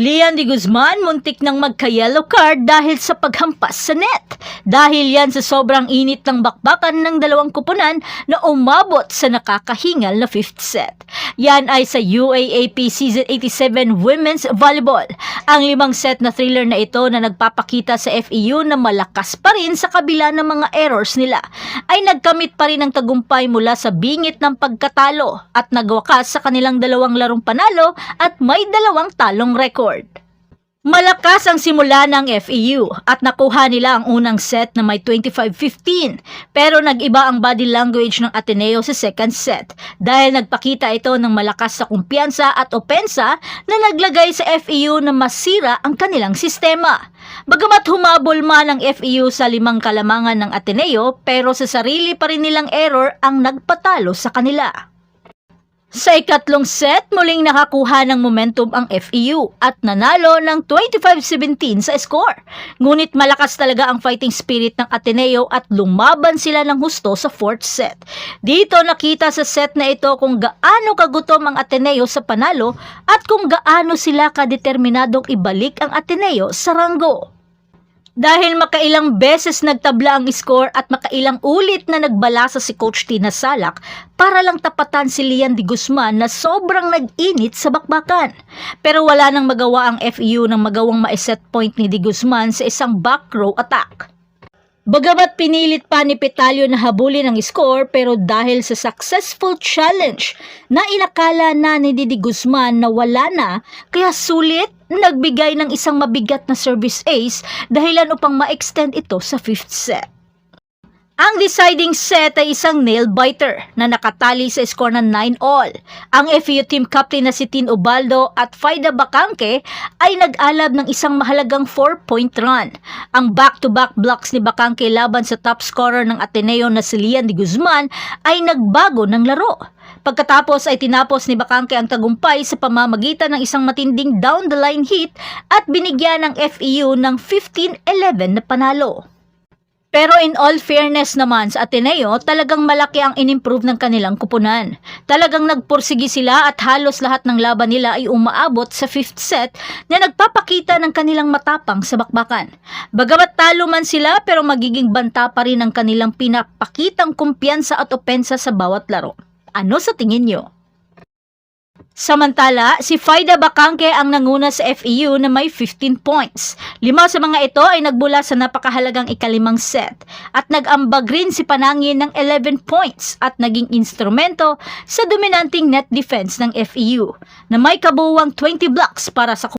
Lian de Guzman muntik nang magka-yellow card dahil sa paghampas sa net. Dahil yan sa sobrang init ng bakbakan ng dalawang kupunan na umabot sa nakakahingal na 5th set. Yan ay sa UAAP Season 87 Women's Volleyball. Ang 5 set na thriller na ito na nagpapakita sa FEU na malakas pa rin sa kabila ng mga errors nila ay nagkamit pa rin ng tagumpay mula sa bingit ng pagkatalo at nagwakas sa kanilang 2 larong panalo at may 2 talong record. Malakas ang simula ng FEU at nakuha nila ang unang set na may 25-15 pero nag-iba ang body language ng Ateneo sa second set dahil nagpakita ito ng malakas sa kumpiyansa at opensa na naglagay sa FEU na masira ang kanilang sistema. Bagamat humabol man ang FEU sa 5 kalamangan ng Ateneo pero sa sarili pa rin nilang error ang nagpatalo sa kanila. Sa ikatlong set, muling nakakuha ng momentum ang FEU at nanalo ng 25-17 sa score. Ngunit malakas talaga ang fighting spirit ng Ateneo at lumaban sila ng husto sa 4th set. Dito nakita sa set na ito kung gaano kagutom ang Ateneo sa panalo at kung gaano sila kadeterminadong ibalik ang Ateneo sa ranggo. Dahil makailang beses nagtabla ang score at makailang ulit na nagbalasa si Coach Tina Salak para lang tapatan si Lian de Guzman na sobrang nag-init sa bakbakan. Pero wala nang magawa ang FEU nang magawang ma-set point ni de Guzman sa isang back row attack. Bagamat pinilit pa ni Petalio na habulin ang score pero dahil sa successful challenge na inakala na ni de Guzman na wala na kaya sulit nagbigay ng isang mabigat na service ace dahilan upang ma-extend ito sa 5th set. Ang deciding set ay isang nail-biter na nakatali sa score ng 9-all. Ang FEU team captain na si Tin Ubaldo at Faida Bacangque ay nag-alab ng isang mahalagang 4-point run. Ang back-to-back blocks ni Bacangque laban sa top scorer ng Ateneo na si Lian de Guzman ay nagbago ng laro. Pagkatapos ay tinapos ni Bacangque ang tagumpay sa pamamagitan ng isang matinding down-the-line hit at binigyan ng FEU ng 15-11 na panalo. Pero in all fairness naman sa Ateneo, talagang malaki ang inimprove ng kanilang kupunan. Talagang nagpursigi sila at halos lahat ng laban nila ay umaabot sa 5th set na nagpapakita ng kanilang matapang sa bakbakan. Bagamat talo man sila pero magiging banta pa rin ang kanilang pinapakitang kumpiyansa at opensa sa bawat laro. Ano sa tingin nyo? Samantala, si Faida Bacangque ang nanguna sa FEU na may 15 points. 5 sa mga ito ay nagbula sa napakahalagang ika-5 set at nag-ambag rin si Panangin ng 11 points at naging instrumento sa dominanting net defense ng FEU na may kabuuang 20 blocks para sa